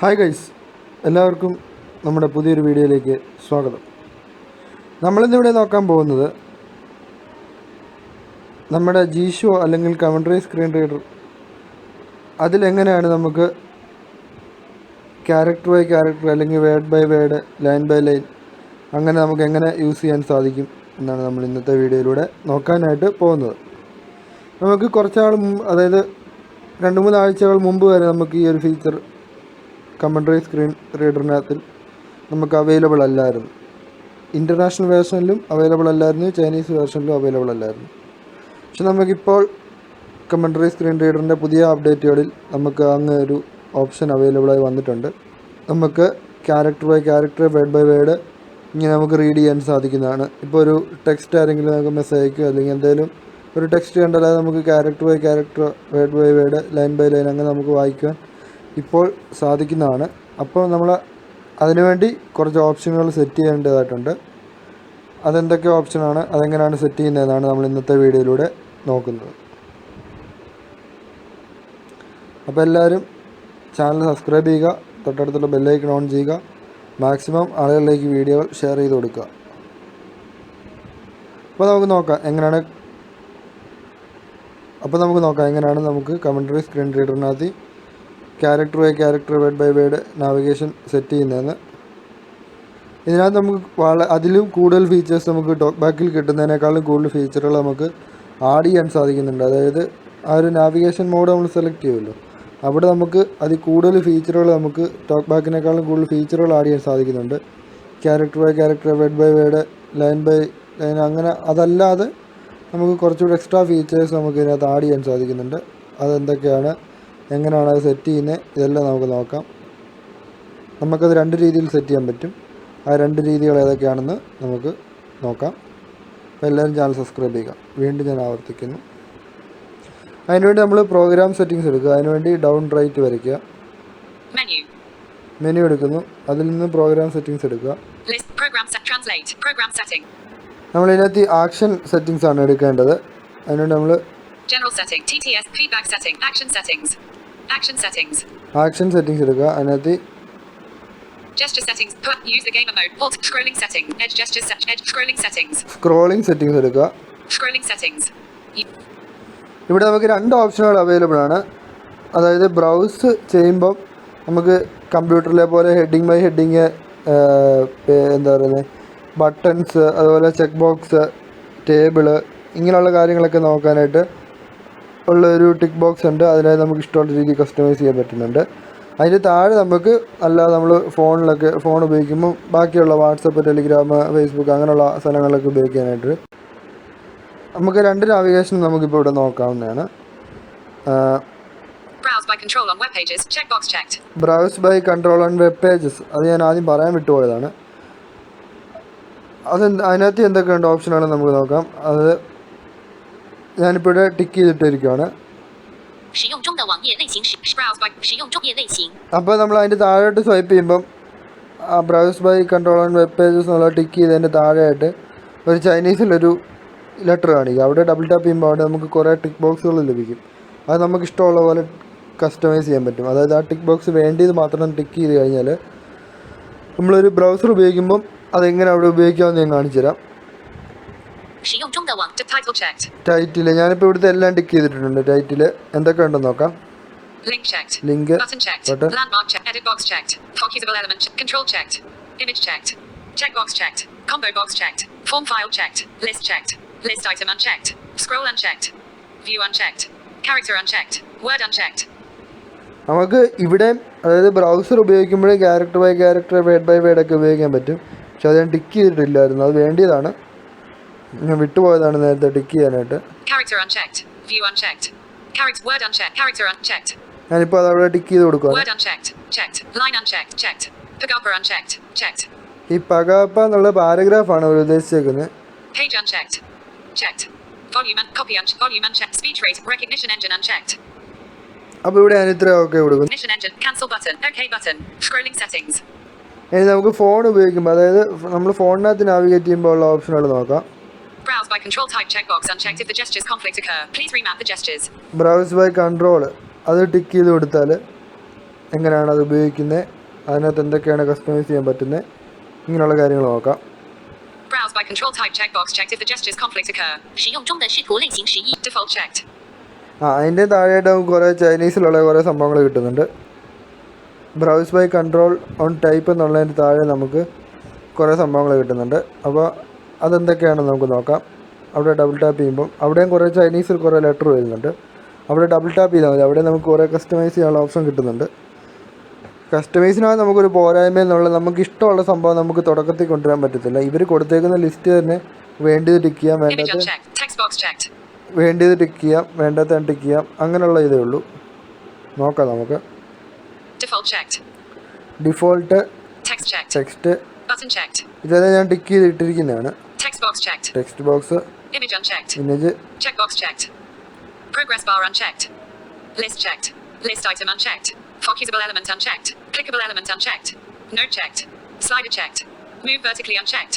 Hi guys, എല്ലാവർക്കും നമ്മുടെ പുതിയൊരു വീഡിയോയിലേക്ക് സ്വാഗതം. നമ്മളിന്നിവിടെ നോക്കാൻ പോകുന്നത് നമ്മുടെ ജീഷോ അല്ലെങ്കിൽ കമൻററ സ്ക്രീൻ റീഡർ, അതിലെങ്ങനെയാണ് നമുക്ക് ക്യാരക്ടർ ബൈ ക്യാരക്ടർ അല്ലെങ്കിൽ word by word, line by line അങ്ങനെ നമുക്ക് എങ്ങനെ യൂസ് ചെയ്യാൻ സാധിക്കും എന്നാണ് നമ്മൾ ഇന്നത്തെ വീഡിയോയിലൂടെ നോക്കാനായിട്ട് പോകുന്നത്. നമുക്ക് കുറച്ചാൾ അതായത് 2-3 ആഴ്ചകൾ മുമ്പ് വരെ നമുക്ക് ഈ ഒരു ഫീച്ചർ കമൻററ സ്ക്രീൻ റീഡറിനകത്തിൽ നമുക്ക് അവൈലബിൾ അല്ലായിരുന്നു. ഇൻ്റർനാഷണൽ വേർഷനിലും അവൈലബിൾ അല്ലായിരുന്നു, ചൈനീസ് വേർഷനിലും അവൈലബിൾ അല്ലായിരുന്നു. പക്ഷെ നമുക്കിപ്പോൾ കമൻററ സ്ക്രീൻ റീഡറിൻ്റെ പുതിയ അപ്ഡേറ്റുകളിൽ നമുക്ക് അങ്ങ് ഒരു ഓപ്ഷൻ അവൈലബിളായി വന്നിട്ടുണ്ട്. നമുക്ക് character by character, word by word ഇങ്ങനെ നമുക്ക് റീഡ് ചെയ്യാൻ സാധിക്കുന്നതാണ്. ഇപ്പോൾ ഒരു ടെക്സ്റ്റ് ആരെങ്കിലും നമുക്ക് മെസ്സേജ് അയക്കുക അല്ലെങ്കിൽ എന്തെങ്കിലും ഒരു ടെക്സ്റ്റ് കണ്ടാൽ അത് നമുക്ക് character by character, word by word, line by line അങ്ങനെ നമുക്ക് വായിക്കാൻ ഇപ്പോൾ സാധിക്കുന്നതാണ്. അപ്പോൾ നമ്മൾ അതിനുവേണ്ടി കുറച്ച് ഓപ്ഷനുകൾ സെറ്റ് ചെയ്യേണ്ടതായിട്ടുണ്ട്. അതെന്തൊക്കെ ഓപ്ഷനാണ്, അതെങ്ങനെയാണ് സെറ്റ് ചെയ്യുന്നതെന്നാണ് നമ്മൾ ഇന്നത്തെ വീഡിയോയിലൂടെ നോക്കുന്നത്. അപ്പോൾ എല്ലാവരും ചാനൽ സബ്സ്ക്രൈബ് ചെയ്യുക, തൊട്ടടുത്തുള്ള ബെല്ലൈക്കൺ ഓൺ ചെയ്യുക, മാക്സിമം ആളുകളിലേക്ക് വീഡിയോകൾ ഷെയർ ചെയ്ത് കൊടുക്കുക. അപ്പോൾ നമുക്ക് നോക്കാം എങ്ങനെയാണ് നമുക്ക് കമൻററ സ്ക്രീൻ റീഡറിനകത്ത് character by character, word by word navigation set ചെയ്യുന്നതെന്ന്. ഇതിനകത്ത് നമുക്ക് അതിലും കൂടുതൽ ഫീച്ചേഴ്സ് നമുക്ക് ടോക്ക് ബാക്കിൽ കിട്ടുന്നതിനേക്കാളും കൂടുതൽ ഫീച്ചറുകൾ നമുക്ക് ആഡ് ചെയ്യാൻ സാധിക്കുന്നുണ്ട്. അതായത് ആ ഒരു നാവിഗേഷൻ മോഡ് നമ്മൾ സെലക്ട് ചെയ്യുമല്ലോ, അവിടെ നമുക്ക് അതിൽ കൂടുതൽ ഫീച്ചറുകൾ, നമുക്ക് ടോക്ക് ബാക്കിനേക്കാളും കൂടുതൽ ഫീച്ചറുകൾ ആഡ് ചെയ്യാൻ സാധിക്കുന്നുണ്ട്. Character by character, word by word, line by line അങ്ങനെ. അതല്ലാതെ നമുക്ക് കുറച്ചുകൂടി എക്സ്ട്രാ ഫീച്ചേഴ്സ് നമുക്ക് ഇതിനകത്ത് ആഡ് ചെയ്യാൻ സാധിക്കുന്നുണ്ട്. അതെന്തൊക്കെയാണ്, എങ്ങനെയാണ് അത് സെറ്റ് ചെയ്യുന്നത്, ഇതെല്ലാം നമുക്ക് നോക്കാം. നമുക്കത് 2 രീതിയിൽ സെറ്റ് ചെയ്യാൻ പറ്റും. ആ 2 രീതികൾ ഏതൊക്കെയാണെന്ന് നമുക്ക് നോക്കാം. അപ്പോൾ എല്ലാവരും ചാനൽ സബ്സ്ക്രൈബ് ചെയ്യുക. വീണ്ടും ഞാൻ ആവർത്തിക്കുന്നു. അതിനുവേണ്ടി നമ്മൾ പ്രോഗ്രാം സെറ്റിങ്സ് എടുക്കുക. അതിനുവേണ്ടി ഡൗൺ റൈറ്റ് വരയ്ക്കുക, മെനു എടുക്കുന്നു, അതിൽ നിന്ന് പ്രോഗ്രാം സെറ്റിങ്സ് എടുക്കുക. നമ്മളിതിനകത്ത് ആക്ഷൻ സെറ്റിങ്സ് ആണ് എടുക്കേണ്ടത്. അതിനുവേണ്ടി നമ്മൾ ആക്ഷൻ സെറ്റിങ്സ് എടുക്കുക. അതിനകത്ത് സ്ക്രോളിംഗ് സെറ്റിങ്സ് എടുക്കുക. ഇവിടെ നമുക്ക് 2 ഓപ്ഷനുകൾ അവൈലബിൾ ആണ്. അതായത് ബ്രൗസ് ചെയ്യുമ്പം നമുക്ക് കമ്പ്യൂട്ടറിലെ പോലെ ഹെഡിങ് ബൈ ഹെഡിങ്, എന്താ പറയുന്നത്, ബട്ടൺസ്, അതുപോലെ ചെക്ക് ബോക്സ്, ടേബിള്, ഇങ്ങനെയുള്ള കാര്യങ്ങളൊക്കെ നോക്കാനായിട്ട് ഉള്ളൊരു ടിക്ക് ബോക്സ് ഉണ്ട്. അതിനായി നമുക്ക് ഇഷ്ടമുള്ള രീതിയിൽ കസ്റ്റമൈസ് ചെയ്യാൻ പറ്റുന്നുണ്ട്. അതിൻ്റെ താഴെ നമുക്ക് അല്ലാതെ നമ്മൾ ഫോൺ ഉപയോഗിക്കുമ്പോൾ ബാക്കിയുള്ള വാട്സപ്പ്, ടെലിഗ്രാം, ഫേസ്ബുക്ക് അങ്ങനെയുള്ള സ്ഥലങ്ങളിലൊക്കെ ഉപയോഗിക്കാനായിട്ട് നമുക്ക് 2 നാവിഗേഷൻ നമുക്കിപ്പോൾ ഇവിടെ നോക്കാവുന്നതാണ്. Browse by control on web pages, അത് ഞാൻ ആദ്യം പറയാൻ വിട്ടുപോയതാണ്. അതിനകത്ത് എന്തൊക്കെയുണ്ട് ഓപ്ഷനാണ് നമുക്ക് നോക്കാം. അത് ഞാനിപ്പോൾ ഇവിടെ ടിക്ക് ചെയ്തിട്ടിരിക്കുകയാണ്. അപ്പോൾ നമ്മൾ അതിൻ്റെ താഴോട്ട് സ്വൈപ്പ് ചെയ്യുമ്പം ആ browse by control on web pages എന്നുള്ള ടിക്ക് ചെയ്തതിൻ്റെ താഴെയായിട്ട് ഒരു ചൈനീസിലൊരു ലെറ്റർ കാണിക്കുക. അവിടെ ഡബിൾ ടാപ്പ് ചെയ്യുമ്പോൾ അവിടെ നമുക്ക് കുറേ ടിക്ക് ബോക്സുകൾ ലഭിക്കും. അത് നമുക്ക് ഇഷ്ടമുള്ള പോലെ കസ്റ്റമൈസ് ചെയ്യാൻ പറ്റും. അതായത് ആ ടിക്ക് ബോക്സ് വേണ്ടിയത് മാത്രം ടിക്ക് ചെയ്ത് കഴിഞ്ഞാൽ നമ്മളൊരു ബ്രൗസർ ഉപയോഗിക്കുമ്പം അതെങ്ങനെ അവിടെ ഉപയോഗിക്കാമെന്ന് ഞാൻ കാണിച്ചു തരാം. ടൈറ്റിൽ ഞാനിപ്പോൾ ഇവിടുത്തെ എല്ലാം ടിക്ക് ചെയ്തിട്ടുണ്ട്. ടൈറ്റിൽ എന്തൊക്കെ ഉണ്ടെന്ന് നോക്കാം. Link, list item unchecked, scroll unchecked, view unchecked, character unchecked, word unchecked. നമുക്ക് ഇവിടെ അതായത് ബ്രൗസർ ഉപയോഗിക്കുമ്പോഴേ character by character, word by word ഒക്കെ ഉപയോഗിക്കാൻ പറ്റും. പക്ഷെ അത് ഞാൻ ടിക്ക് ചെയ്തിട്ടില്ലായിരുന്നു. അത് വേണ്ടിയതാണ്, ഞാൻ വിട്ടുപോയതാണ് നേരത്തെ ടിക്ക് ചെയ്യാനായിട്ട്. Character unchecked, view unchecked, character word unchecked, character unchecked. ഞാനിപ്പോൾ അത് അവിടെ ടിക്ക് ചെയ്ത് കൊടുക്കുക. Word unchecked, checked, line unchecked, checked, pagapa unchecked, checked. ഈ പഗാപ്പ എന്നുള്ള പാരഗ്രാഫാണ് അവർ ഉദ്ദേശിച്ചേക്കുന്നത്. Page unchecked, checked, volume unchecked, speech rate recognition engine unchecked. അപ്പോൾ ഇവിടെ ഞാൻ ഇത്ര ഓക്കെ കൊടുക്കും. Recognition engine, cancel button, okay button, scrolling settings. ഇനി നമുക്ക് ഫോൺ ഉപയോഗിക്കുമ്പോൾ, അതായത് നമ്മൾ ഫോണിനകത്ത് നാവിഗേറ്റ് ചെയ്യുമ്പോൾ ഉള്ള ഓപ്ഷനുകൾ നോക്കാം. Browse by control type checkbox unchecked if the gestures conflict occur. Please remap the gestures. Browse by control അത് ടിക്ക് ചെയ്ത് കൊടുത്താൽ എങ്ങനെയാണ് അത് ഉപയോഗിക്കുന്നത്, അതിനകത്ത് എന്തൊക്കെയാണ് കസ്റ്റമൈസ് ചെയ്യാൻ പറ്റുന്നത്, ഇങ്ങനെയുള്ള കാര്യങ്ങൾ നോക്കാം. Browse by control type checkbox checked if the gestures conflict occur. 使用中的视图类型11 default checked. അതിൻ്റെ താഴെയായിട്ട് നമുക്ക് കുറേ ചൈനീസിലുള്ള കുറേ സംഭവങ്ങൾ കിട്ടുന്നുണ്ട്. Browse by control on type എന്നുള്ളതിൻ്റെ താഴെ നമുക്ക് കുറേ സംഭവങ്ങൾ കിട്ടുന്നുണ്ട്. അപ്പോൾ അതെന്തൊക്കെയാണെന്ന് നമുക്ക് നോക്കാം. അവിടെ ഡബിൾ ടാപ്പ് ചെയ്യുമ്പം അവിടെയും കുറേ ചൈനീസിൽ കുറേ ലെറ്റർ വരുന്നുണ്ട്. അവിടെ ഡബിൾ ടാപ്പ് ചെയ്താൽ മതി. അവിടെ നമുക്ക് കുറേ കസ്റ്റമൈസ് ചെയ്യാനുള്ള ഓപ്ഷൻ കിട്ടുന്നുണ്ട്. കസ്റ്റമൈസിനാണ് നമുക്കൊരു പോരായ്മ എന്നുള്ളത്, നമുക്ക് ഇഷ്ടമുള്ള സംഭവം നമുക്ക് തുടക്കത്തിൽ കൊണ്ടുവരാൻ പറ്റത്തില്ല. ഇവർ കൊടുത്തേക്കുന്ന ലിസ്റ്റ് തന്നെ വേണ്ടിയത് ടിക്ക് ചെയ്യാം, വേണ്ടിയത് ടിക്ക് ചെയ്യാം, വേണ്ടാത്ത ടിക്ക് ചെയ്യാം, അങ്ങനെയുള്ള ഇതേ ഉള്ളൂ. നോക്കാം നമുക്ക്. ഡിഫോൾട്ട് ടെക്സ്റ്റ് ഇതെല്ലാം ഞാൻ ടിക്ക് ചെയ്തിട്ടിരിക്കുന്നതാണ്. Text box, image, progress bar unchecked, list checked, list item unchecked, focusable element unchecked, clickable element unchecked, note checked, slider checked, move vertically unchecked,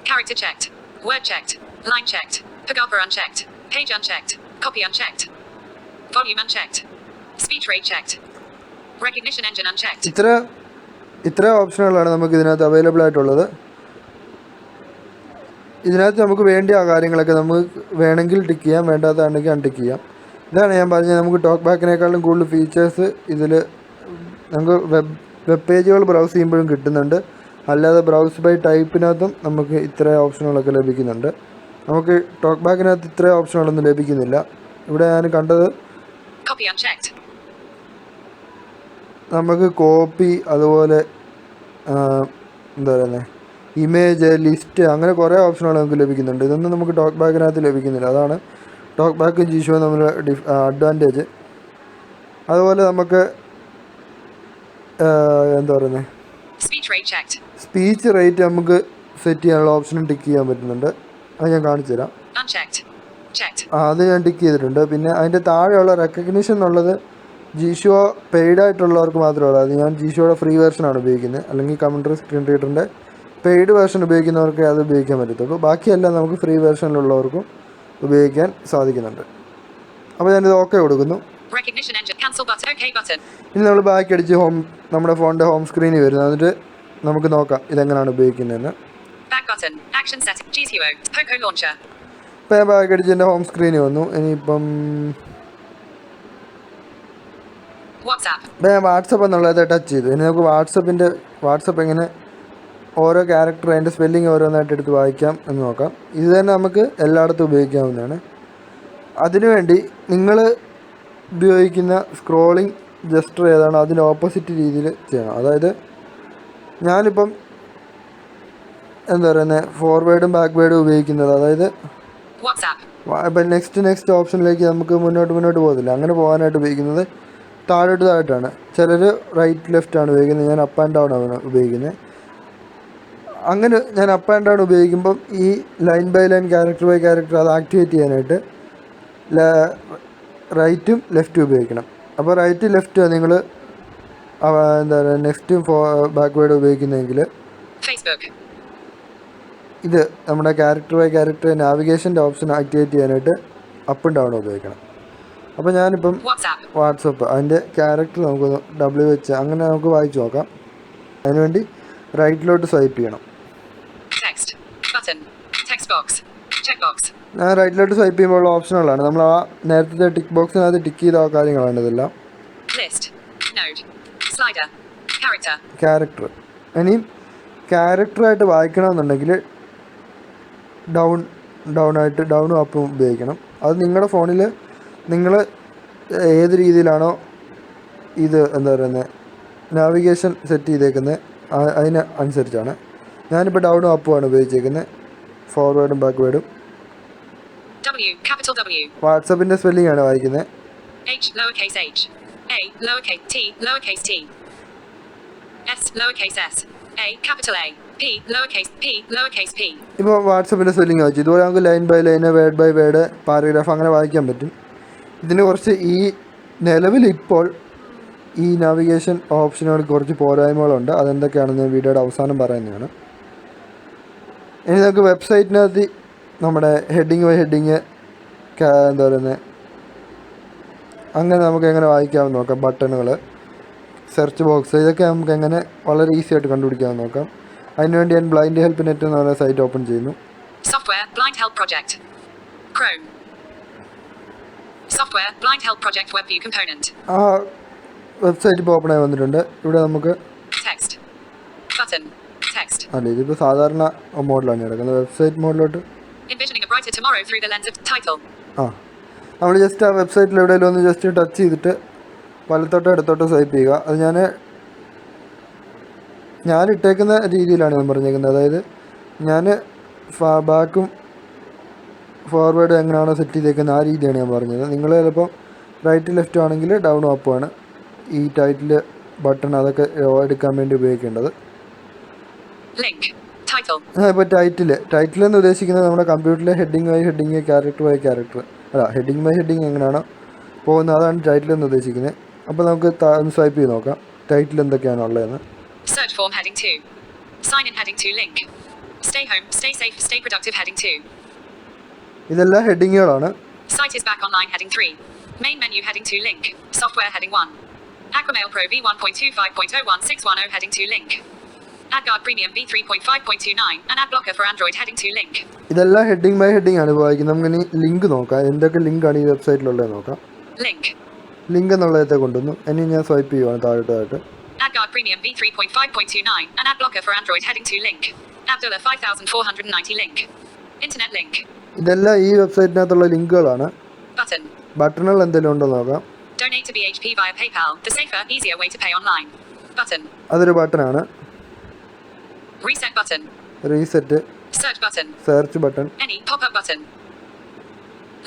character checked, word checked, line checked, paragraph unchecked, page unchecked, copy unchecked, volume unchecked, speech rate checked, recognition engine unchecked. ഇത്ര ഓപ്ഷനുകളാണ് നമുക്ക് ഇതിനകത്ത് available ആയിട്ടുള്ളത്. ഇതിനകത്ത് നമുക്ക് വേണ്ടിയ ആ കാര്യങ്ങളൊക്കെ നമുക്ക് വേണമെങ്കിൽ ടിക്ക് ചെയ്യാം, വേണ്ടാത്തതാണെങ്കിൽ അൺടിക്ക് ചെയ്യാം. ഇതാണ് ഞാൻ പറഞ്ഞത്, നമുക്ക് ടോക്ക് ബാക്കിനേക്കാളും കൂടുതൽ ഫീച്ചേഴ്സ് ഇതിൽ നമുക്ക് വെബ് പേജുകൾ ബ്രൗസ് ചെയ്യുമ്പോഴും കിട്ടുന്നുണ്ട്. അല്ലാതെ ബ്രൗസ് ബൈ ടൈപ്പിനകത്തും നമുക്ക് ഇത്ര ഓപ്ഷനുകളൊക്കെ ലഭിക്കുന്നുണ്ട്. നമുക്ക് ടോക്ക് ബാക്കിനകത്ത് ഇത്ര ഓപ്ഷനുകളൊന്നും ലഭിക്കുന്നില്ല. ഇവിടെ ഞാൻ കണ്ടത് നമുക്ക് കോപ്പി, അതുപോലെ എന്താ പറയുന്നത്, ഇമേജ്, ലിസ്റ്റ്, അങ്ങനെ കുറേ ഓപ്ഷനുകൾ നമുക്ക് ലഭിക്കുന്നുണ്ട്. ഇതൊന്നും നമുക്ക് ടോക്ക് ബാക്കിനകത്ത് ലഭിക്കുന്നില്ല. അതാണ് ടോക്ക് ബാക്കും ജിഷോയും തമ്മിലുള്ള അഡ്വാൻറ്റേജ്. അതുപോലെ നമുക്ക് എന്താ പറയുന്നത്, സ്പീച്ച് റേറ്റ് നമുക്ക് സെറ്റ് ചെയ്യാനുള്ള ഓപ്ഷനും ടിക്ക് ചെയ്യാൻ പറ്റുന്നുണ്ട്. അത് ഞാൻ കാണിച്ചു തരാം. അത് ഞാൻ ടിക്ക് ചെയ്തിട്ടുണ്ട്. പിന്നെ അതിൻ്റെ താഴെയുള്ള റെക്കഗ്നിഷൻ എന്നുള്ളത് ജിഷോ പെയ്ഡായിട്ടുള്ളവർക്ക് മാത്രമേ ഉള്ളൂ. അത് ഞാൻ ജിഷോയുടെ ഫ്രീ വെർഷനാണ് ഉപയോഗിക്കുന്നത്. അല്ലെങ്കിൽ കമൻററ സ്ക്രീൻ റീഡറിൻ്റെ പെയ്ഡ് വേർഷൻ ഉപയോഗിക്കുന്നവർക്ക് അത് ഉപയോഗിക്കാൻ പറ്റത്തുള്ളൂ. ബാക്കിയെല്ലാം നമുക്ക് ഫ്രീ വേർഷനിലുള്ളവർക്കും ഉപയോഗിക്കാൻ സാധിക്കുന്നുണ്ട്. അപ്പോൾ ഞാനിത് ഓക്കെ കൊടുക്കുന്നു. ഇനി നമ്മൾ ബാക്ക് അടിച്ച് നമ്മുടെ ഫോണിൻ്റെ ഹോം സ്ക്രീനിൽ വരുന്നത്. എന്നിട്ട് നമുക്ക് നോക്കാം ഇതെങ്ങനെയാണ് ഉപയോഗിക്കുന്നതെന്ന്. ഇപ്പോൾ ഞാൻ ബാക്ക് അടിച്ച് എൻ്റെ ഹോം സ്ക്രീനിൽ വന്നു. ഇനിയിപ്പം ഞാൻ വാട്സപ്പ് എന്നുള്ളത് ടച്ച് ചെയ്തു. ഇനി നമുക്ക് വാട്സപ്പ് എങ്ങനെ ഓരോ ക്യാരക്ടർ അതിൻ്റെ സ്പെല്ലിങ് ഓരോന്നായിട്ട് എടുത്ത് വായിക്കാം എന്ന് നോക്കാം. ഇത് തന്നെ നമുക്ക് എല്ലായിടത്തും ഉപയോഗിക്കാവുന്നതാണ്. അതിനുവേണ്ടി നിങ്ങൾ ഉപയോഗിക്കുന്ന സ്ക്രോളിംഗ് ജസ്റ്റർ ഏതാണോ അതിന് ഓപ്പോസിറ്റ് രീതിയിൽ ചെയ്യണം. അതായത് ഞാനിപ്പം എന്താ പറയുന്നത്, ഫോർവേഡും ബാക്ക്വേഡും ഉപയോഗിക്കുന്നത്. അതായത് ഇപ്പം നെക്സ്റ്റ് ഓപ്ഷനിലേക്ക് നമുക്ക് മുന്നോട്ട് പോകത്തില്ല. അങ്ങനെ പോകാനായിട്ട് ഉപയോഗിക്കുന്നത് താഴോട്ടാണ്. ചിലർ റൈറ്റ് ലെഫ്റ്റാണ് ഉപയോഗിക്കുന്നത്. ഞാൻ അപ്പ് ആൻഡ് ഡൗൺ ആണ് ഉപയോഗിക്കുന്നത്. അങ്ങനെ ഞാൻ അപ്പ് ആൻഡ് ഡൗൺ ഉപയോഗിക്കുമ്പം ഈ line by line, character by character അത് ആക്ടിവേറ്റ് ചെയ്യാനായിട്ട് റൈറ്റും ലെഫ്റ്റും ഉപയോഗിക്കണം. അപ്പോൾ റൈറ്റ് ലെഫ്റ്റ് നിങ്ങൾ എന്താ പറയുക, നെക്സ്റ്റും ബാക്ക്വേഡ് ഉപയോഗിക്കുന്നതെങ്കിൽ ഇത് നമ്മുടെ ക്യാരക്ടർ ബൈ ക്യാരക്ടർ നാവിഗേഷൻ്റെ ഓപ്ഷൻ ആക്ടിവേറ്റ് ചെയ്യാനായിട്ട് അപ്പ് ആൻഡ് ഡൗൺ ഉപയോഗിക്കണം. അപ്പോൾ ഞാനിപ്പം വാട്സപ്പ് അതിൻ്റെ ക്യാരക്ടർ നമുക്ക് W വെച്ച് അങ്ങനെ നമുക്ക് വായിച്ച് നോക്കാം. അതിനുവേണ്ടി റൈറ്റിലോട്ട് സ്വൈപ്പ് ചെയ്യണം. ഞാൻ റൈറ്റിലോട്ട് സ്വൈപ്പ് ചെയ്യുമ്പോൾ ഓപ്ഷനുകളാണ്. നമ്മൾ ആ നേരത്തെ ടിക്ക് ബോക്സിനകത്ത് ടിക്ക് ചെയ്ത ആ കാര്യങ്ങളാണ് ഇതെല്ലാം. ക്യാരക്ടർ ഇനിയും ക്യാരക്ടറായിട്ട് വായിക്കണമെന്നുണ്ടെങ്കിൽ ഡൗണും അപ്പും ഉപയോഗിക്കണം. അത് നിങ്ങളുടെ ഫോണിൽ നിങ്ങൾ ഏത് രീതിയിലാണോ ഇത് എന്താ പറയുന്നത് നാവിഗേഷൻ സെറ്റ് ചെയ്തേക്കുന്നത് അതിന് അനുസരിച്ചാണ്. ഞാനിപ്പോൾ ഡൗണും അപ്പുമാണ് ഉപയോഗിച്ചേക്കുന്നത്, ഫോർവേഡും ബാക്ക്വേഡും. വാട്സപ്പിൻ്റെ സ്പെല്ലിംഗ് ആണ് വായിക്കുന്നത്. ഇപ്പോൾ വാട്സപ്പിൻ്റെ സ്പെല്ലിംഗ് വായിച്ചു. ഇതുപോലെ നമുക്ക് line by line, word by word, paragraph അങ്ങനെ വായിക്കാൻ പറ്റും. ഇതിന് കുറച്ച് ഈ നിലവിൽ ഇപ്പോൾ ഈ നാവിഗേഷൻ ഓപ്ഷനുകൾക്ക് കുറച്ച് പോരായ്മകളുണ്ട്. അതെന്തൊക്കെയാണെന്ന് ഞാൻ വീഡിയോയുടെ അവസാനം പറയുന്നതാണ്. ഇനി നമുക്ക് വെബ്സൈറ്റിനകത്ത് നമ്മുടെ ഹെഡിങ് ബൈ ഹെഡിങ് എന്താ പറയുന്നത് അങ്ങനെ നമുക്ക് എങ്ങനെ വായിക്കാമെന്ന് നോക്കാം. ബട്ടണുകൾ സെർച്ച് ബോക്സ്, ഇതൊക്കെ നമുക്ക് എങ്ങനെ വളരെ ഈസി ആയിട്ട് കണ്ടുപിടിക്കാമെന്ന് നോക്കാം. അതിനുവേണ്ടി ഞാൻ ബ്ലൈൻഡ് ഹെൽപ്പ് നെറ്റ് എന്ന് പറയുന്ന സൈറ്റ് ഓപ്പൺ ചെയ്യുന്നു. Software Blind Help Project. Chrome. Software Blind Help Project Web View Component. ആ വെബ്സൈറ്റ് ഇപ്പോൾ ഓപ്പൺ ആയി വന്നിട്ടുണ്ട്. ഇവിടെ നമുക്ക് Text. Button. Text. അല്ല, ഇതിപ്പോൾ സാധാരണ മോഡിലാണ് കിടക്കുന്നത്. വെബ്സൈറ്റ് മോഡിലോട്ട് Envisioning a brighter tomorrow through the lens of title. നമ്മൾ ജസ്റ്റ് ആ വെബ്സൈറ്റിൽ എവിടെയെങ്കിലും ഒന്ന് ജസ്റ്റ് ടച്ച് ചെയ്തിട്ട് വലത്തോട്ടോ ഇടത്തോട്ടോ സ്വൈപ്പ് ചെയ്യുക. അത് ഞാൻ ഇട്ടേക്കുന്ന രീതിയിലാണ് ഞാൻ പറഞ്ഞേക്കുന്നത്. അതായത് ഞാൻ ബാക്കും ഫോർവേഡും എങ്ങനെയാണോ സെറ്റ് ചെയ്തേക്കുന്നത് ആ രീതിയാണ് ഞാൻ പറഞ്ഞത്. നിങ്ങൾ ചിലപ്പോൾ റൈറ്റ് ലെഫ്റ്റ് ആണെങ്കിൽ ഡൗണും അപ്പുമാണ് ഈ ടൈറ്റിൽ ബട്ടൺ അതൊക്കെ എടുക്കാൻ വേണ്ടി ഉപയോഗിക്കേണ്ടത്. ഇപ്പോൾ ടൈറ്റിൽ എന്ന് ഉദ്ദേശിക്കുന്നത് നമ്മുടെ കമ്പ്യൂട്ടറിലെ heading by heading, character by character, അല്ല ഹെഡിങ് ബൈ ഹെഡിങ് എങ്ങനെയാണോ പോകുന്നത് അതാണ് ടൈറ്റിൽ എന്ന് ഉദ്ദേശിക്കുന്നത്. അപ്പോൾ നമുക്ക് സ്വൈപ്പ് ചെയ്ത് നോക്കാം ടൈറ്റിൽ എന്തൊക്കെയാണ് ഉള്ളതെന്ന്. Search form heading 2. Sign in heading 2 link. Stay home, stay safe, stay productive heading 2. ഇതെല്ലാം ഹെഡിങ്ങുകളാണ്. Site is back online heading 3. Main menu heading 2 link. Software heading 1. Aquamail Pro V1.25.01610 heading 2 link. AdGuard Premium V3.5.29 and AdBlocker for Android heading 2 link. ഇതെല്ലാം heading by heading ആണ് വായിക്കുന്നത്. നമുക്ക് ഇനി link നോക്കാം, എന്തൊക്കെ ലിങ്കാണ് ഈ വെബ്സൈറ്റിലുള്ളത് നോക്കാം. ലിങ്ക് എന്നുള്ളതത്തെ കൊണ്ടുവന്നു. ഇനി ഞാൻ സ്വൈപ്പ് ചെയ്യുവാണ് താഴോട്ടായിട്ട്. AdGuard Premium V3.5.29 and AdBlocker for Android heading 2 link. Abdullah 5490 link. Internet link. ഇതെല്ലാം ഈ വെബ്സൈറ്റിനകത്തുള്ള ലിങ്കുകളാണ്. ബട്ടണുകൾ എന്തെങ്കിലും ഉണ്ടോ നോക്കാം. Donate to BHP via PayPal, the safer, easier way to pay online. Button. അതൊരു ബട്ടണാണ്. Reset button. Reset. Search button. Search button. Any pop-up button.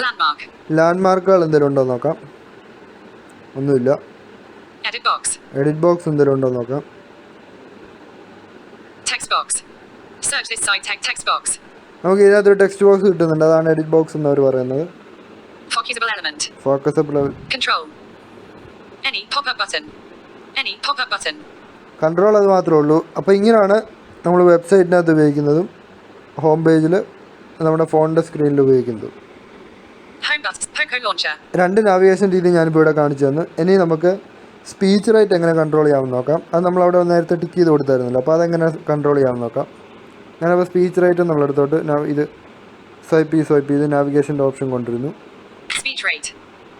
Landmark. ലാൻഡ്മാർക്കുകൾ എന്തെങ്കിലും ഉണ്ടോ നോക്കാം. ഒന്നുമില്ല. Edit box. എഡിറ്റ് ബോക്സ് എന്തെങ്കിലും ഉണ്ടോ നോക്കാം. Text box. Search this site text box. നമുക്ക് ഇതിനകത്തൊരു ടെക്സ്റ്റ് ബോക്സ് കിട്ടുന്നുണ്ട്. അതാണ് എഡിറ്റ് ബോക്സ് എന്ന് അവർ പറയുന്നത്. Focusable element. Focusable. Control. Any pop-up button. Any pop-up button. Control അത് മാത്രമേ ഉള്ളൂ. അപ്പോൾ ഇങ്ങനെയാണ് നമ്മൾ വെബ്സൈറ്റിനകത്ത് ഉപയോഗിക്കുന്നതും ഹോം പേജിൽ നമ്മുടെ ഫോണിൻ്റെ സ്ക്രീനിൽ ഉപയോഗിക്കുന്നതും. Home button. Poco launcher. രണ്ട് നാവിഗേഷൻ രീതി ഞാനിപ്പോൾ ഇവിടെ കാണിച്ചു തന്നു. ഇനി നമുക്ക് സ്പീച്ച് റൈറ്റ് എങ്ങനെ കൺട്രോൾ ചെയ്യാമെന്ന് നോക്കാം. അത് നമ്മളവിടെ നേരത്തെ ടിക്ക് ചെയ്ത് കൊടുത്തായിരുന്നല്ലോ. അപ്പോൾ അതെങ്ങനെ കൺട്രോൾ ചെയ്യാമെന്ന് നോക്കാം. ഞാനപ്പോൾ സ്പീച്ച് റൈറ്റ് എന്നുള്ളിടത്തോട്ട് ഇത് സ്വൈപ്പ് ചെയ്ത് നാവിഗേഷൻ്റെ ഓപ്ഷൻ കൊണ്ടിരുന്നു.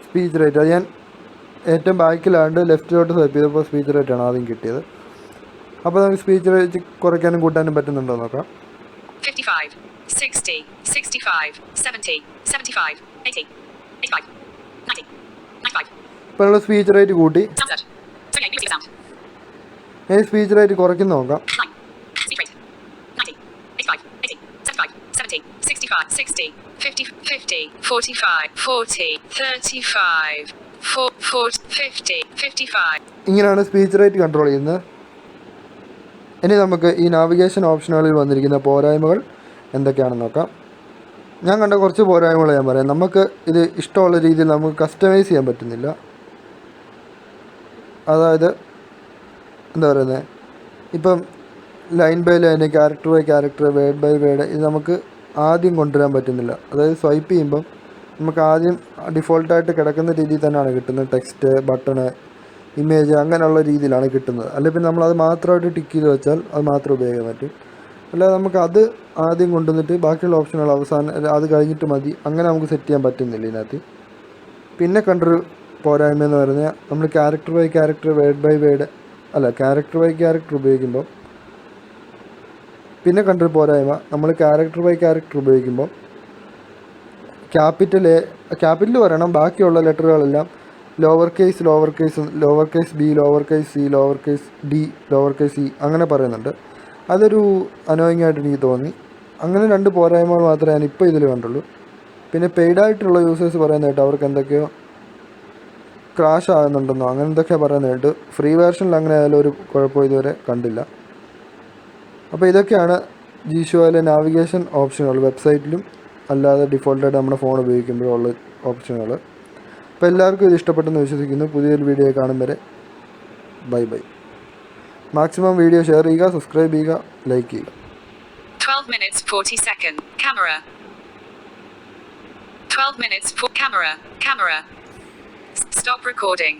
സ്പീച്ച് റേറ്റ് അത് ഞാൻ ഏറ്റവും ബാക്കിലാണ്ട് ലെഫ്റ്റിലോട്ട് സ്വൈപ്പ് ചെയ്തപ്പോൾ സ്പീച്ച് റേറ്റാണ് ആദ്യം കിട്ടിയത്. അപ്പോൾ നമുക്ക് സ്പീച്ച് റേറ്റ് കുറയ്ക്കാനും കൂട്ടാനും പറ്റുന്നുണ്ടോ നോക്കാം. 55, 60, 65, 70, 75, 80, 85, 90, 95. ഇപ്പോൾ നമ്മൾ സ്പീച്ച് റേറ്റ് കൂട്ടി. ഞാൻ സ്പീച്ച് റേറ്റ് കുറയ്ക്കുന്ന നോക്കാം. 60, 50, 50, 45, 40, 35, 40, 50, 55. ഇങ്ങനെയാണ് സ്പീച്ച് റേറ്റ് കൺട്രോൾ ചെയ്യുന്നത്. ഇനി നമുക്ക് ഈ നാവിഗേഷൻ ഓപ്ഷനുകളിൽ വന്നിരിക്കുന്ന പോരായ്മകൾ എന്തൊക്കെയാണെന്ന് നോക്കാം. ഞാൻ കണ്ട കുറച്ച് പോരായ്മകൾ ഞാൻ പറയാം. നമുക്ക് ഇത് ഇഷ്ടമുള്ള രീതിയിൽ നമുക്ക് കസ്റ്റമൈസ് ചെയ്യാൻ പറ്റുന്നില്ല. അതായത് എന്താ പറയുന്നത്, ഇപ്പം line by line, character by character, word by word ഇത് നമുക്ക് ആദ്യം കൊണ്ടുവരാൻ പറ്റുന്നില്ല. അതായത് സ്വൈപ്പ് ചെയ്യുമ്പം നമുക്ക് ആദ്യം ഡിഫോൾട്ടായിട്ട് കിടക്കുന്ന രീതിയിൽ തന്നെയാണ് കിട്ടുന്നത്. ടെക്സ്റ്റ്, ബട്ടണ്, ഇമേജ് അങ്ങനെയുള്ള രീതിയിലാണ് കിട്ടുന്നത്. അല്ലെങ്കിൽ പിന്നെ നമ്മളത് മാത്രമായിട്ട് ടിക്ക് ചെയ്ത് വെച്ചാൽ അത് മാത്രം ഉപയോഗിക്കാൻ പറ്റും. അല്ലാതെ നമുക്ക് അത് ആദ്യം കൊണ്ടുവന്നിട്ട് ബാക്കിയുള്ള ഓപ്ഷനുകൾ അവസാനം അത് കഴിഞ്ഞിട്ട് മതി, അങ്ങനെ നമുക്ക് സെറ്റ് ചെയ്യാൻ പറ്റുന്നില്ല ഇതിനകത്ത്. പിന്നെ കണ്ടൊരു പോരായ്മ എന്ന് പറഞ്ഞാൽ നമ്മൾ character by character, word by word character by character ഉപയോഗിക്കുമ്പോൾ പിന്നെ കണ്ടൊരു പോരായ്മ, നമ്മൾ ക്യാരക്ടർ ബൈ ക്യാരക്ടർ ഉപയോഗിക്കുമ്പോൾ ക്യാപിറ്റൽ പറയണം, ബാക്കിയുള്ള ലെറ്ററുകളെല്ലാം lower case B, lower case C, lower case D, lower case E അങ്ങനെ പറയുന്നുണ്ട്. അതൊരു അനോയിങ് ആയിട്ട് എനിക്ക് തോന്നി. അങ്ങനെ രണ്ട് പോരായ്മകൾ മാത്രമേ ഞാൻ ഇപ്പോൾ ഇതിൽ കണ്ടുള്ളൂ. പിന്നെ പെയ്ഡായിട്ടുള്ള യൂസേഴ്സ് പറയുന്നതായിട്ട് അവർക്ക് എന്തൊക്കെയോ ക്രാഷ് ആകുന്നുണ്ടെന്നോ അങ്ങനെ എന്തൊക്കെയാണ് പറയുന്നതായിട്ട്. ഫ്രീ വേർഷനിൽ അങ്ങനെ ആയാലും ഒരു കുഴപ്പം ഇതുവരെ കണ്ടില്ല. അപ്പോൾ ഇതൊക്കെയാണ് ജിഷോയിലെ നാവിഗേഷൻ ഓപ്ഷനുകൾ, വെബ്സൈറ്റിലും അല്ലാതെ ഡിഫോൾട്ടായിട്ട് നമ്മുടെ ഫോൺ ഉപയോഗിക്കുമ്പോഴുള്ള ഓപ്ഷനുകൾ. അപ്പോൾ എല്ലാവർക്കും ഇത് ഇഷ്ടപ്പെട്ടെന്ന് വിശ്വസിക്കുന്നു. പുതിയൊരു വീഡിയോ കാണും വരെ ബൈ. മാക്സിമം വീഡിയോ ഷെയർ ചെയ്യുക, സബ്സ്ക്രൈബ് ചെയ്യുക, ലൈക്ക് ചെയ്യുക. 12 minutes 40 seconds. Camera. 12 minutes for camera. Stop recording.